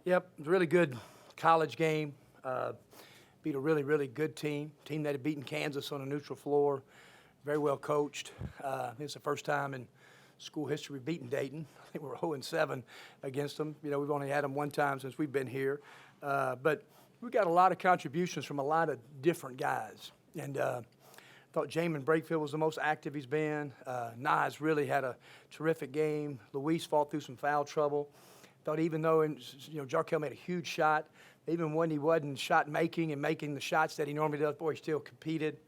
Yep, it was a really good college game. Beat a really, really good team that had beaten Kansas on a neutral floor. Very well coached. It's the first time in school history we've beaten Dayton. I think we're 0-7 against them. You know, we've only had them one time since we've been here. But we got a lot of contributions from a lot of different guys. And thought Jamin Brakefield was the most active he's been. Nas really had a terrific game. Luis fought through some foul trouble. Thought even though, Jarkel made a huge shot, even when he wasn't shot making and making the shots that he normally does, boy, he still competed.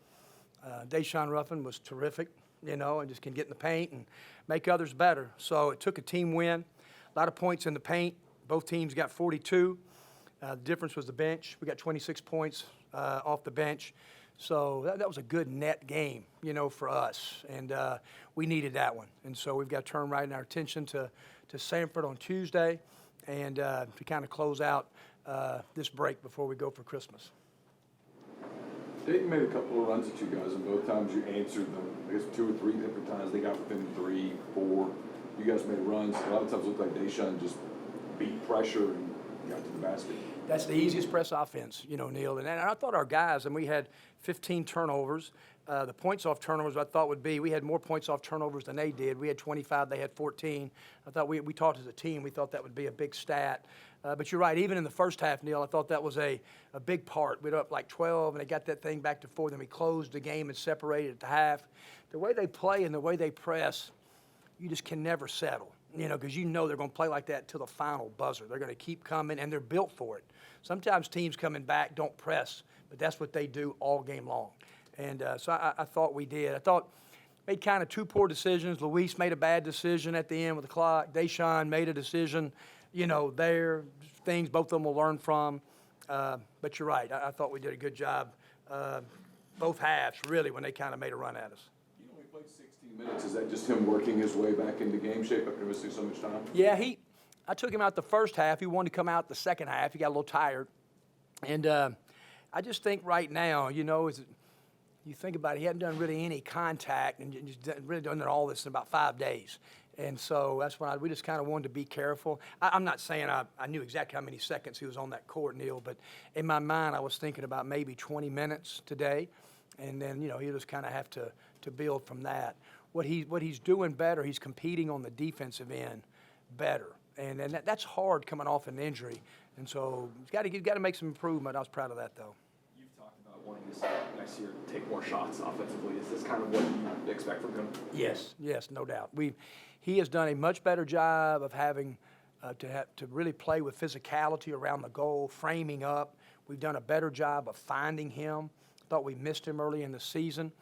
Daeshun Ruffin was terrific, and just can get in the paint and make others better. So it took a team win. A lot of points in the paint. Both teams got 42. The difference was the bench. We got 26 points off the bench. So that was a good net game, for us. And we needed that one. And so we've got to turn right our attention to Samford on Tuesday and to kind of close out this break before we go for Christmas. Dayton made a couple of runs at you guys, and both times you answered them. I guess 2 or 3 different times they got within 3, 4. You guys made runs. A lot of times it looked like Daeshun just beat pressure and got to the basket. That's the easiest press offense, Neil. And I thought our guys, and we had 15 turnovers. The points off turnovers I thought would be, we had more points off turnovers than they did. We had 25, they had 14. I thought we talked as a team, we thought that would be a big stat. But you're right, even in the first half, Neil, I thought that was a big part. We were up like 12, and they got that thing back to 4. Then we closed the game and separated at the half. The way they play and the way they press, you just can never settle, because they're going to play like that till the final buzzer. They're going to keep coming, and they're built for it. Sometimes teams coming back don't press, but that's what they do all game long. And so I thought we did. I thought made kind of 2 poor decisions. Luis made a bad decision at the end with the clock. Daeshun made a decision, there. Things both of them will learn from. But you're right. I thought we did a good job both halves, really, when they kind of made a run at us. You only played 16 minutes. Is that just him working his way back into game shape after missing so much time? Yeah, I took him out the first half. He wanted to come out the second half. He got a little tired. And I just think right now, you think about it, he hadn't done really any contact and just really done all this in about 5 days. And so that's when we just kind of wanted to be careful. I'm not saying I knew exactly how many seconds he was on that court, Neil, but in my mind I was thinking about maybe 20 minutes today. And then, he'll just kind of have to build from that. What he's doing better, he's competing on the defensive end better. And that's hard coming off an injury. And so he's got to make some improvement. I was proud of that, though. You've talked about wanting to see next year take more shots offensively. Is this kind of what you expect from him? Yes, no doubt. He has done a much better job of having to really play with physicality around the goal, framing up. We've done a better job of finding him. Thought we missed him early in the season.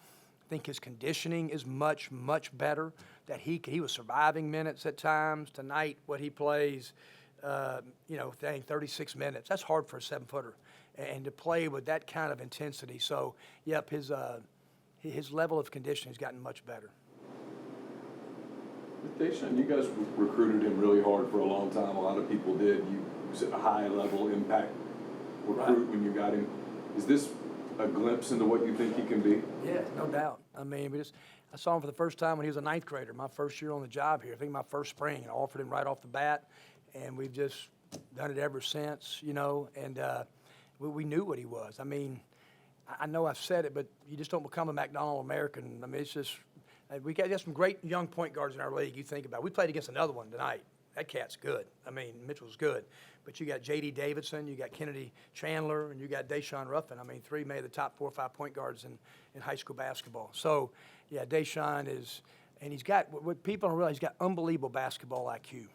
I think his conditioning is much, much better. That he was surviving minutes at times. Tonight, what he plays, 36 minutes. That's hard for a 7-footer, and to play with that kind of intensity. So, yep, his level of conditioning has gotten much better. With Daeshun, you guys recruited him really hard for a long time. A lot of people did. You was a high-level impact recruit when you got him. Is this a glimpse into what you think he can be? Yeah, no doubt. I mean, I saw him for the first time when he was a 9th grader, my first year on the job here. I think my first spring, and I offered him right off the bat, and we've just done it ever since, and we knew what he was. I mean, I know I've said it, but you just don't become a McDonald American. I mean, it's just we got some great young point guards in our league. You think about it. We played against another one tonight. That cat's good. I mean, Mitchell's good. But you got J.D. Davidson, you got Kennedy Chandler, and you got Daeshun Ruffin. I mean, 3 made the top 4 or 5 point guards in high school basketball. So, yeah, Daeshun is – and he's got – what people don't realize, he's got unbelievable basketball IQ.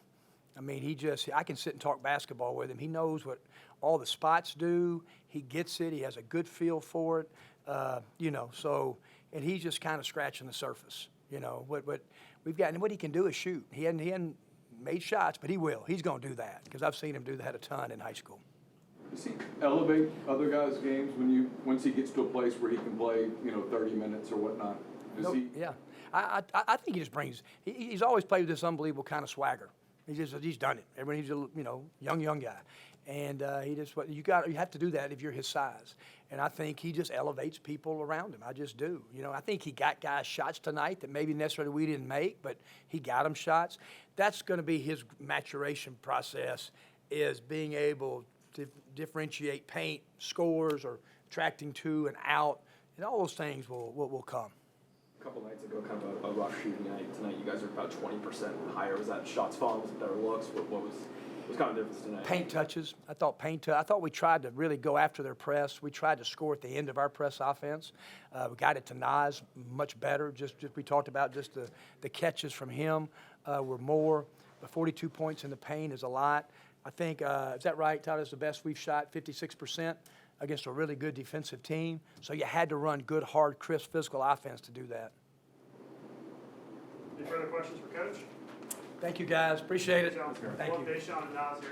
I mean, I can sit and talk basketball with him. He knows what all the spots do. He gets it. He has a good feel for it, so – and he's just kind of scratching the surface, What we've got, and what he can do is shoot. He hadn't made shots, but he will. He's going to do that because I've seen him do that a ton in high school. Does he elevate other guys' games once he gets to a place where he can play, 30 minutes or whatnot? Yeah, I think he just brings. He's always played with this unbelievable kind of swagger. He's done it. He's a young guy, and you have to do that if you're his size. And I think he just elevates people around him. I just do. I think he got guys shots tonight that maybe necessarily we didn't make, but he got them shots. That's going to be his maturation process is being able to differentiate paint, scores, or tracting to and out, and all those things will come. A couple nights ago, kind of a rough shooting night. Tonight, you guys are about 20% higher. Was that shots falling? Was it better looks? What was kind of the difference tonight? Paint touches. I thought we tried to really go after their press. We tried to score at the end of our press offense. We got it to Nas much better. Just we talked about just the catches from him were more. But 42 points in the paint is a lot. I think, is that right, Tyler? It's the best we've shot, 56%, against a really good defensive team. So you had to run good, hard, crisp, physical offense to do that. Any further questions for Coach? Thank you, guys. Appreciate it. Sounds good. Thank Well, you. Deshaun and Nas here.